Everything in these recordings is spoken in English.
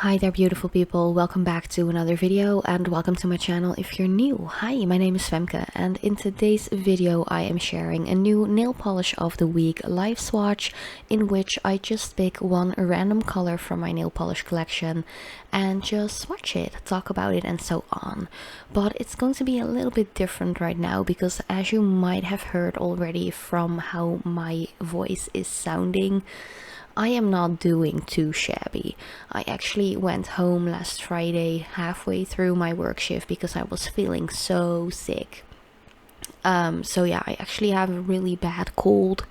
Hi there beautiful people, welcome back to another video and welcome to my channel if you're new. Hi, my name is Femke and in today's video I am sharing a new nail polish of the week live swatch in which I just pick one random color from my nail polish collection and just swatch it, talk about it and so on. But it's going to be a little bit different right now because as you might have heard already from how my voice is sounding, I am not doing too shabby. I actually went home last Friday halfway through my work shift because I was feeling so sick. So yeah, I actually have a really bad cold,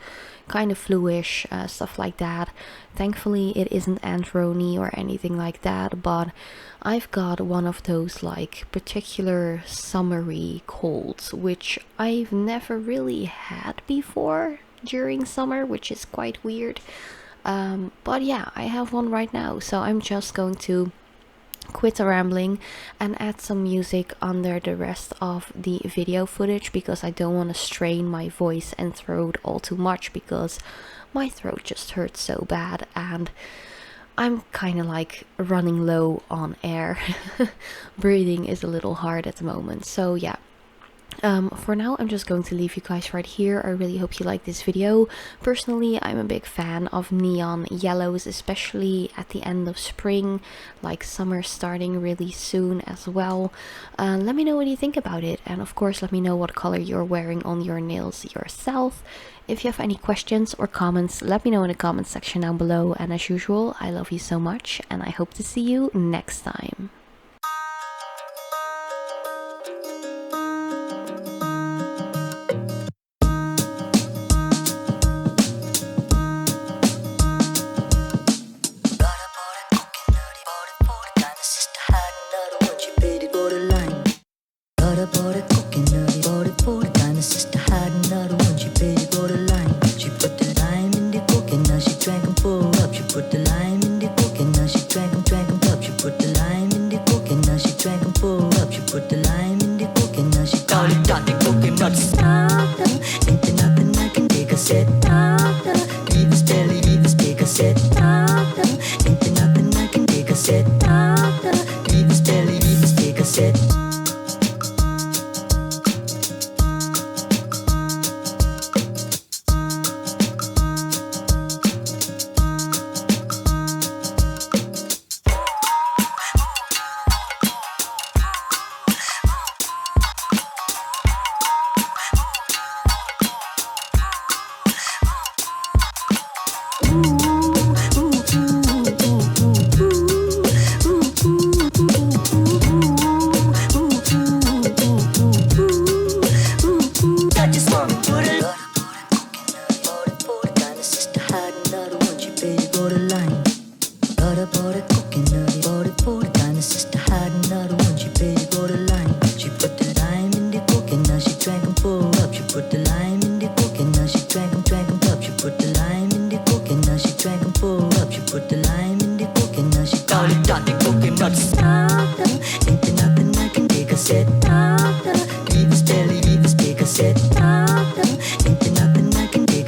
kind of flu-ish, stuff like that. Thankfully it isn't anthrony or anything like that, but I've got one of those like particular summery colds, which I've never really had before during summer, which is quite weird. But yeah, I have one right now, so I'm just going to quit the rambling and add some music under the rest of the video footage because I don't want to strain my voice and throat all too much because my throat just hurts so bad and I'm kind of like running low on air. Breathing is a little hard at the moment, so yeah. For now I'm just going to leave you guys right here. I really hope you like this video. Personally, I'm a big fan of neon yellows, especially at the end of spring, like summer starting really soon as well. Let me know what you think about it, and of course let me know what color you're wearing on your nails yourself. If you have any questions or comments, let me know in the comments section down below, and as usual, I love you so much and I hope to see you next time. Ain't there nothing I can take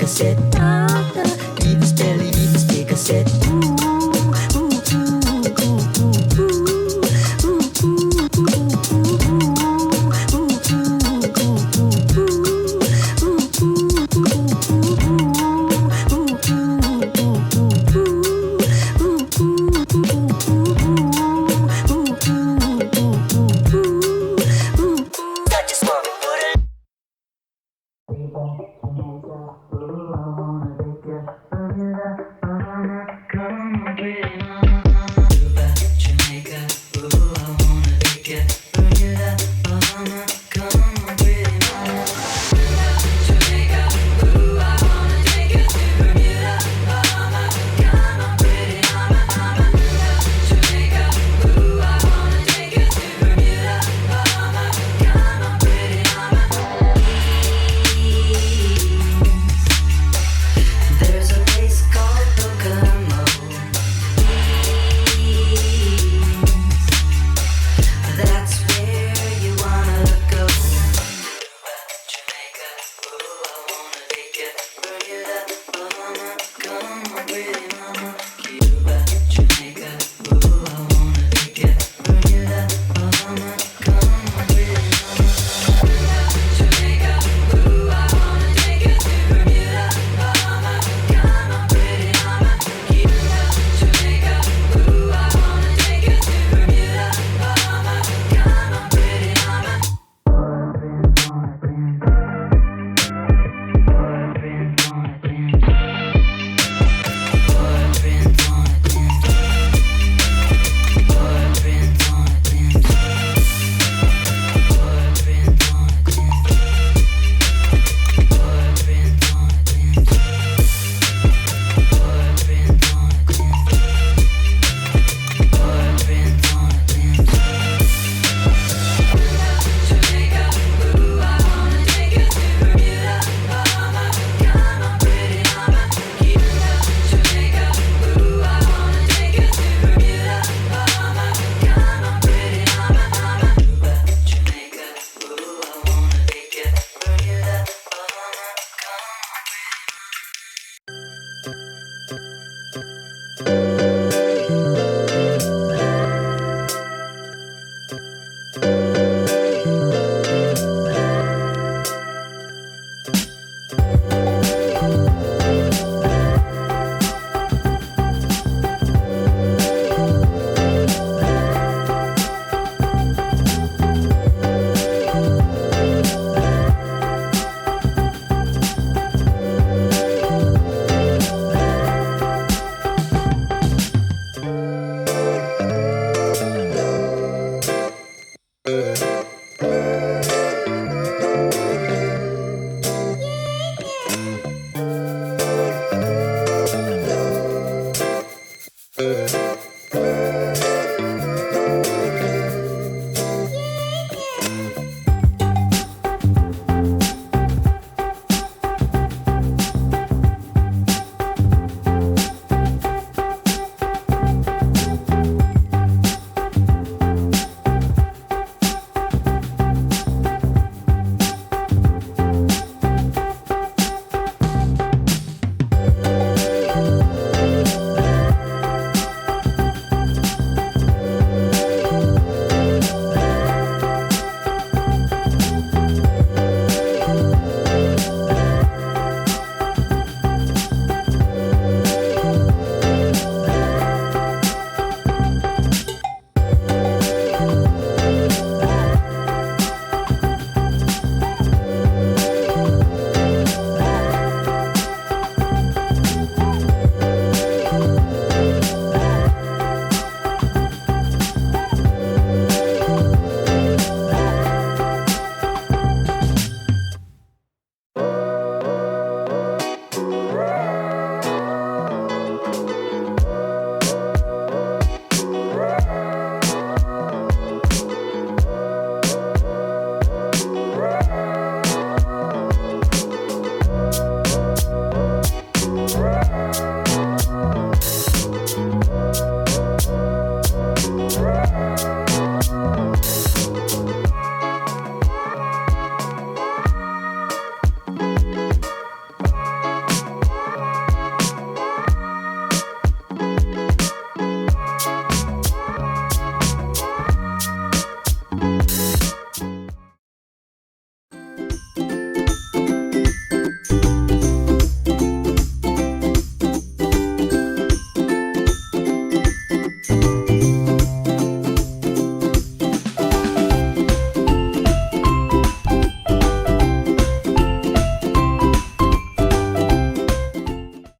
a set.